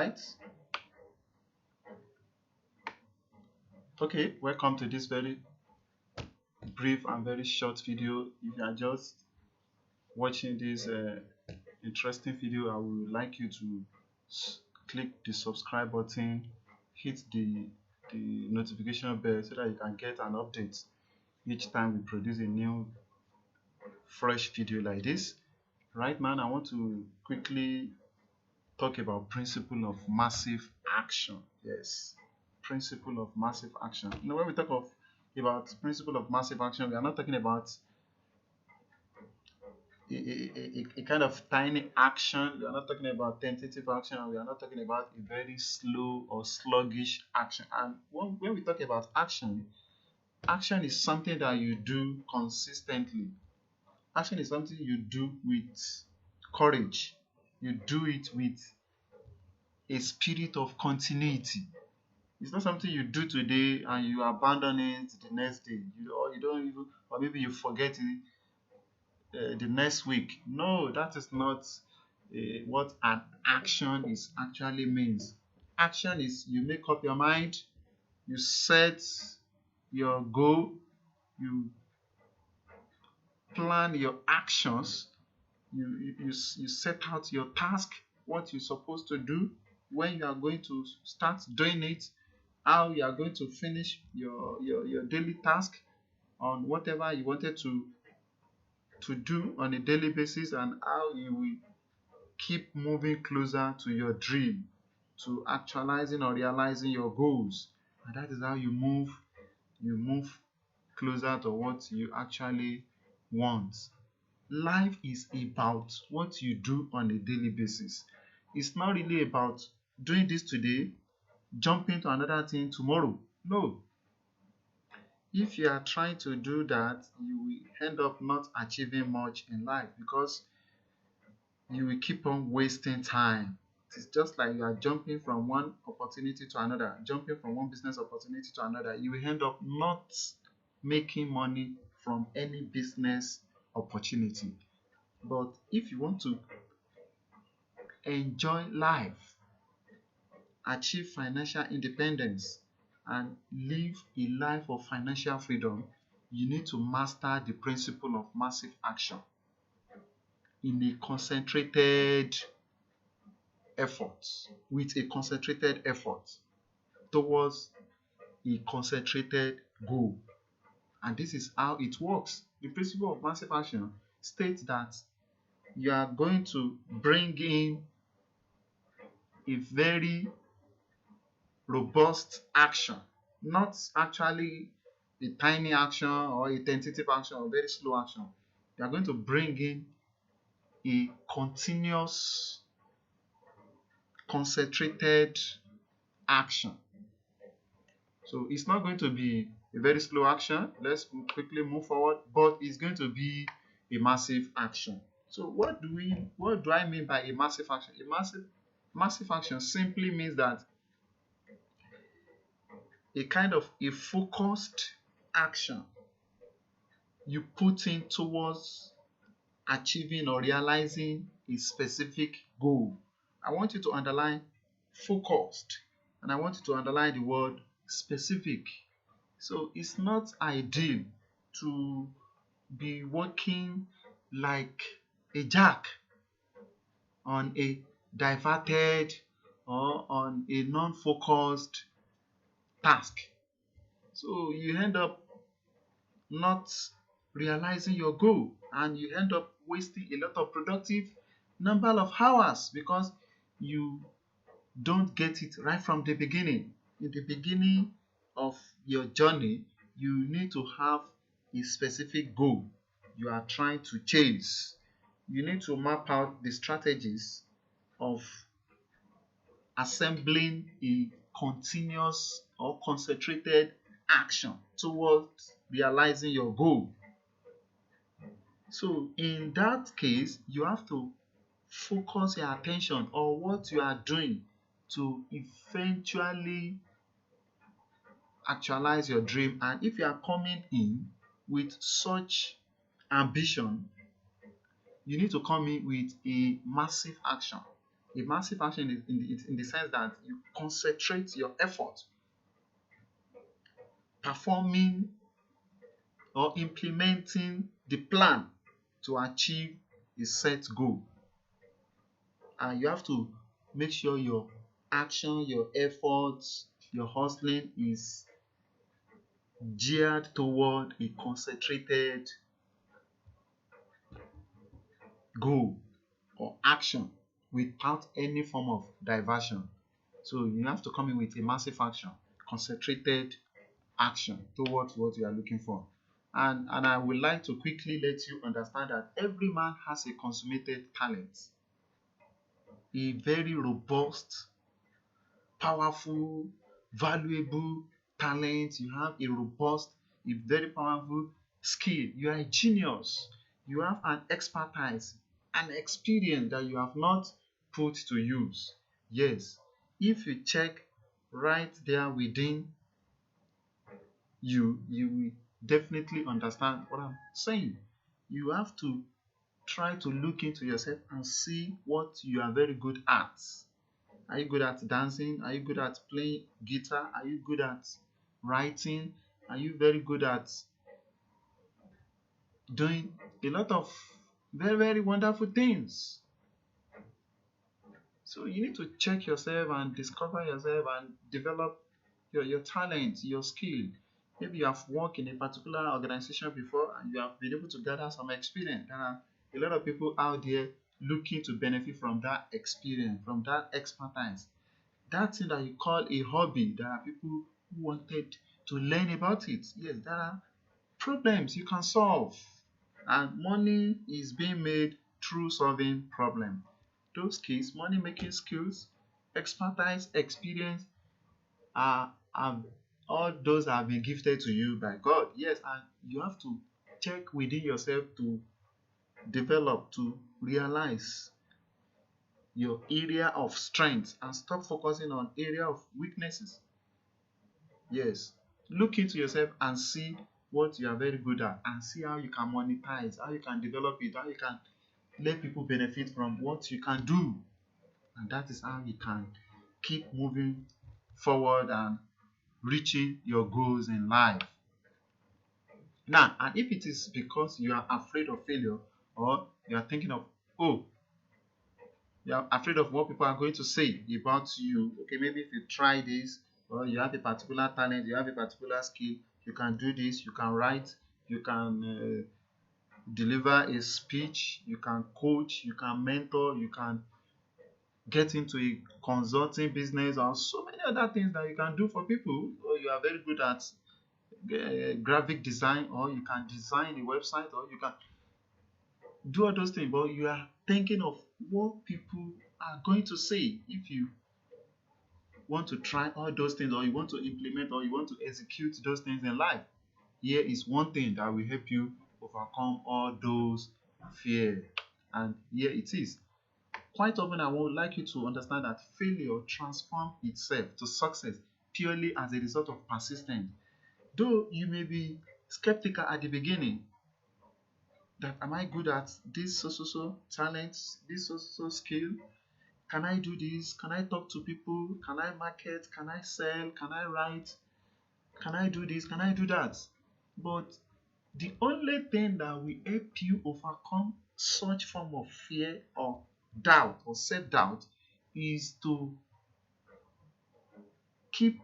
right. Okay, welcome to this very brief and very short video. If you are just watching this interesting video, I would like you to click the subscribe button, hit the notification bell so that you can get an update each time we produce a new fresh video like this. Right, man, I want to quickly talk about principle of massive action. Yes, principle of massive action. When we talk about principle of massive action, we are not talking about a kind of tiny action. We are not talking about tentative action. We are not talking about a very slow or sluggish action. And when we talk about action, action is something that you do consistently. Action is something you do with courage. You do it with a spirit of continuity. It's not something you do today and you abandon it the next day, or you don't even, or maybe you forget it the next week. No, that is not what an action is actually means. Action is you make up your mind, you set your goal, you plan your actions, you set out your task, what you're supposed to do, when you are going to start doing it, how you are going to finish your daily task on whatever you wanted to do on a daily basis, and how you will keep moving closer to your dream, to actualizing or realizing your goals. And that is how you move closer to what you actually want. Life is about what you do on a daily basis. It's not really about doing this today, jumping to another thing tomorrow. No. If you are trying to do that, you will end up not achieving much in life, because you will keep on wasting time. It's just like you are jumping from one opportunity to another, jumping from one business opportunity to another. You will end up not making money from any business opportunity. But if you want to enjoy life, achieve financial independence, and live a life of financial freedom, you need to master the principle of massive action in a concentrated effort, with a concentrated effort towards a concentrated goal. And this is how it works. The principle of massive action states that you are going to bring in a very robust action, not actually a tiny action or a tentative action or very slow action. You are going to bring in a continuous, concentrated action. So it's not going to be a very slow action. Let's quickly move forward, but it's going to be a massive action. So what do I mean by a massive action? A massive action simply means that a kind of a focused action you put in towards achieving or realizing a specific goal. I want you to underline focused, and I want you to underline the word specific. So it's not ideal to be working like a jack on a diverted or on a non-focused task. So you end up not realizing your goal, and you end up wasting a lot of productive number of hours because you don't get it right from the beginning. In the beginning of your journey, you need to have a specific goal you are trying to chase. You need to map out the strategies of assembling a continuous or concentrated action towards realizing your goal. So in that case, you have to focus your attention on what you are doing to eventually actualize your dream. And if you are coming in with such ambition, you need to come in with a massive action. A massive action is in the sense that you concentrate your effort performing or implementing the plan to achieve a set goal. And you have to make sure your action, your efforts, your hustling is geared toward a concentrated goal or action without any form of diversion. So you have to come in with a massive action, concentrated action towards what you are looking for. And I would like to quickly let you understand that every man has a consummated talent, a very robust, powerful, valuable talent. You have a robust, a very powerful skill. You are a genius. You have an expertise, an experience that you have not put to use. Yes, if you check right there within you, you will definitely understand what I'm saying. You have to try to look into yourself and see what you are very good at. Are you good at dancing? Are you good at playing guitar? Are you good at writing? Are you very good at doing a lot of very, very wonderful things? So you need to check yourself and discover yourself and develop your talent, your skill. Maybe you have worked in a particular organization before and you have been able to gather some experience. There are a lot of people out there looking to benefit from that experience, from that expertise. That thing that you call a hobby, there are people who wanted to learn about it. Yes, there are problems you can solve, and money is being made through solving problems. Those skills, money making skills, expertise, experience are all those have been gifted to you by God. Yes, and you have to check within yourself to develop, to realize your area of strength and stop focusing on area of weaknesses. Yes, look into yourself and see what you are very good at and see how you can monetize, how you can develop it, how you can let people benefit from what you can do. And that is how you can keep moving forward and reaching your goals in life. Now, and if it is because you are afraid of failure, or you are thinking of, oh, you are afraid of what people are going to say about you. Okay, maybe if you try this, or you have a particular talent, you have a particular skill, you can do this, you can write, you can deliver a speech, you can coach, you can mentor, you can get into a consulting business, or so many other things that you can do for people. Or you are very good at graphic design, or you can design a website, or you can do all those things, but you are thinking of what people are going to say if you want to try all those things, or you want to implement, or you want to execute those things in life. Here is one thing that will help you overcome all those fears. And here it is. Quite often, I would like you to understand that failure transforms itself to success purely as a result of persistence. Though you may be skeptical at the beginning, that am I good at this so talent, this so skill? Can I do this? Can I talk to people? Can I market? Can I sell? Can I write? Can I do this? Can I do that? But the only thing that will help you overcome such form of fear or doubt or self-doubt is to keep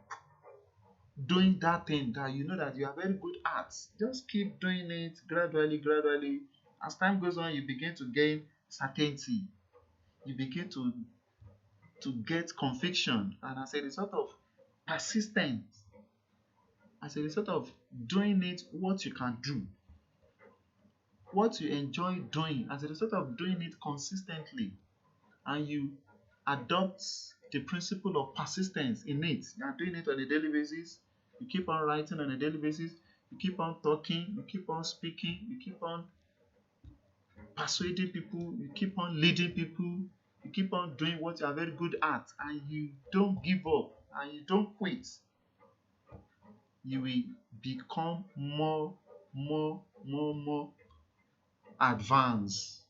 doing that thing that you know that you are very good at. Just keep doing it gradually, gradually. As time goes on, you begin to gain certainty. You begin to get conviction, and as a result of persistence, as a result of doing it what you can do, what you enjoy doing, as a result of doing it consistently, and you adopt the principle of persistence in it. You are doing it on a daily basis. You keep on writing on a daily basis. You keep on talking. You keep on speaking. You keep on persuading people. You keep on leading people. You keep on doing what you are very good at, and you don't give up and you don't quit. You will become more advanced,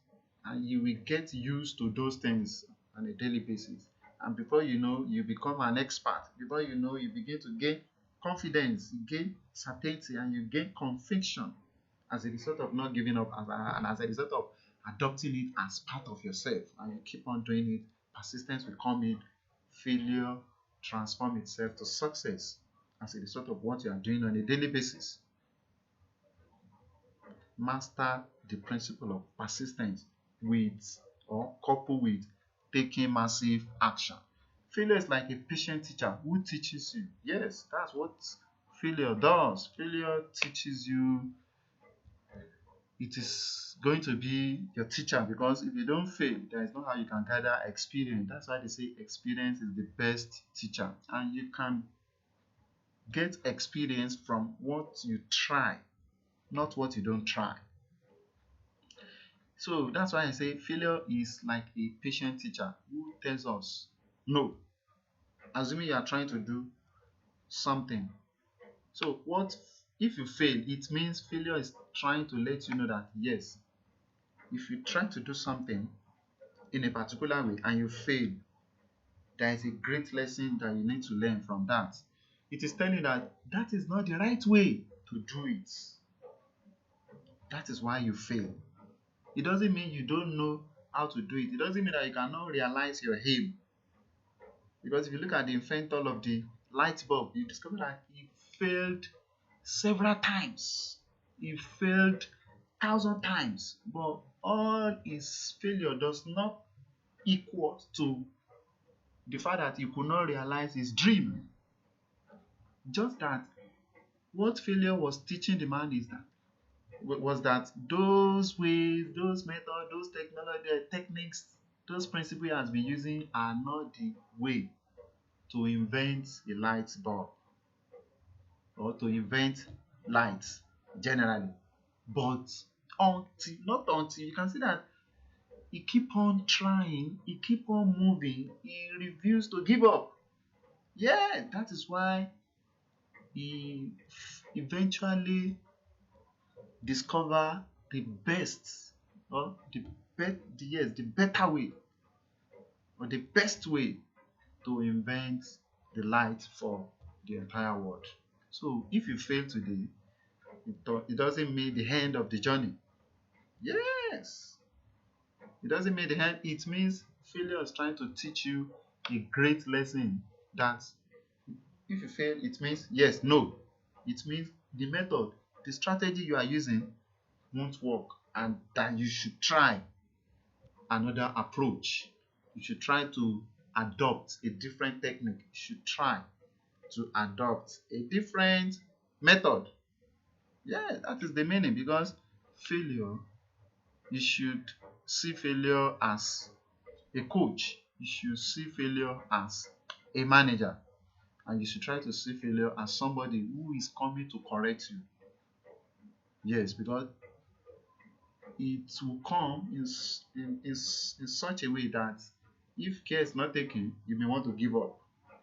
and you will get used to those things. on a daily basis. And before you know, you become an expert. Before you know, you begin to gain confidence, you gain certainty, and you gain conviction as a result of not giving up, and as a result of adopting it as part of yourself. And you keep on doing it, persistence will come in, failure transform itself to success as a result of what you are doing on a daily basis. Master the principle of persistence with, or couple with, taking massive action. Failure is like a patient teacher who teaches you. Yes, that's what failure does. Failure teaches you. It is going to be your teacher, because if you don't fail, there is no how you can gather experience. That's why they say experience is the best teacher, and you can get experience from what you try, not what you don't try. So that's why I say failure is like a patient teacher who tells us no. Assuming you are trying to do something. So what if you fail? It means failure is trying to let you know that yes, if you try to do something in a particular way and you fail, there is a great lesson that you need to learn from that. It is telling you that that is not the right way to do it. That is why you fail. It doesn't mean you don't know how to do it. It doesn't mean that you cannot realize your aim. Because if you look at the inventor of the light bulb, you discover that he failed several times. He failed 1,000 times. But all his failure does not equal to the fact that he could not realize his dream. Just that what failure was teaching the man is that was that those ways, those methods, those techniques, those principles he has been using are not the way to invent a light bulb or to invent lights generally. But not until you can see that he keep on trying, he keep on moving, he refused to give up. Yeah, that is why he eventually discover the best, or the better way, or the best way to invent the light for the entire world. So if you fail today, it doesn't mean the end of the journey. Yes, it doesn't mean the end. It means failure is trying to teach you a great lesson, that if you fail, it means yes, no. It means the method, the strategy you are using won't work, and that you should try another approach. You should try to adopt a different technique. You should try to adopt a different method. Yeah, that is the meaning, because failure, you should see failure as a coach. You should see failure as a manager. And you should try to see failure as somebody who is coming to correct you. Yes, because it will come in such a way that if care is not taken, you may want to give up.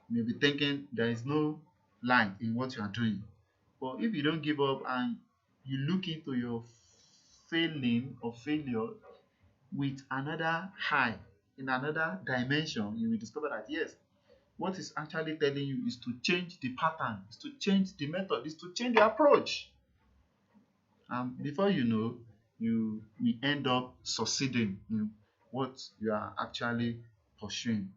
You may be thinking there is no light in what you are doing. But if you don't give up and you look into your failing or failure with another eye, in another dimension, you will discover that yes, what is actually telling you is to change the pattern, is to change the method, is to change the approach. And before you know, you will end up succeeding in what you are actually pursuing.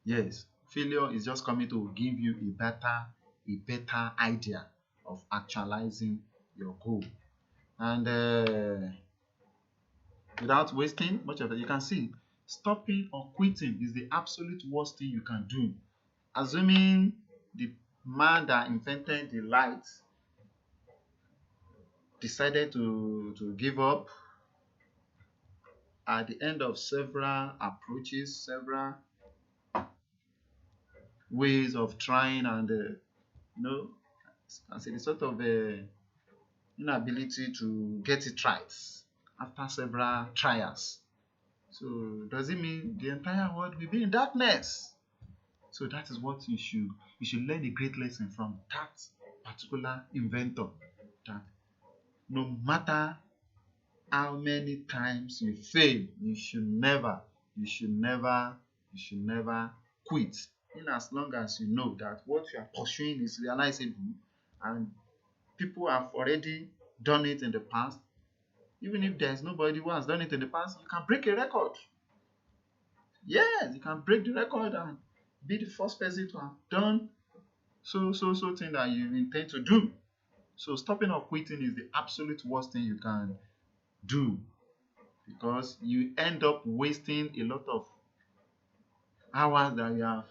Yes, failure is just coming to give you a better idea of actualizing your goal. And without wasting much of it, you can see stopping or quitting is the absolute worst thing you can do. Assuming the man that invented the light decided to give up at the end of several approaches, several ways of trying, and as a result of inability to get it right after several trials. So does it mean the entire world will be in darkness? So that is what you should learn a great lesson from that particular inventor, that no matter how many times you fail, you should never you should never quit. In as long as you know that what you are pursuing is realizable and people have already done it in the past, even if there is nobody who has done it in the past, you can break a record. Yes, you can break the record and be the first person to have done so thing that you intend to do. So stopping or quitting is the absolute worst thing you can do, because you end up wasting a lot of hours that you have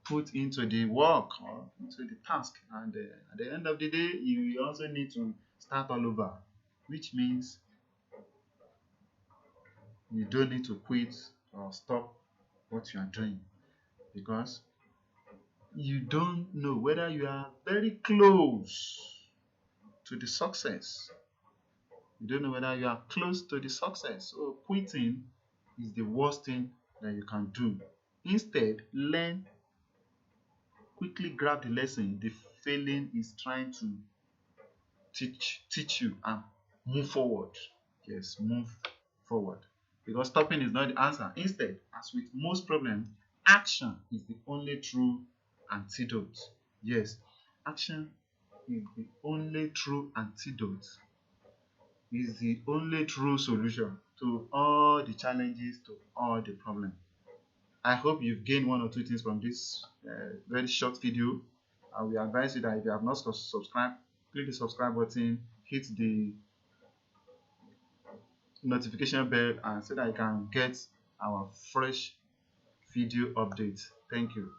put into the work or into the task, and at the end of the day you also need to start all over, which means you don't need to quit or stop what you are doing, because you don't know whether you are very close to the success. You don't know whether you are close to the success. So quitting is the worst thing that you can do. Instead, learn, quickly grab the lesson the failing is trying to teach you, and move forward. Yes, move forward. Because stopping is not the answer. Instead, as with most problems, action is the only true antidote. Yes, action is the only true antidote, is the only true solution to all the challenges, to all the problems. I hope you've gained one or two things from this very short video. I will advise you that if you have not subscribed, click the subscribe button, hit the notification bell, and so that you can get our fresh video updates. Thank you.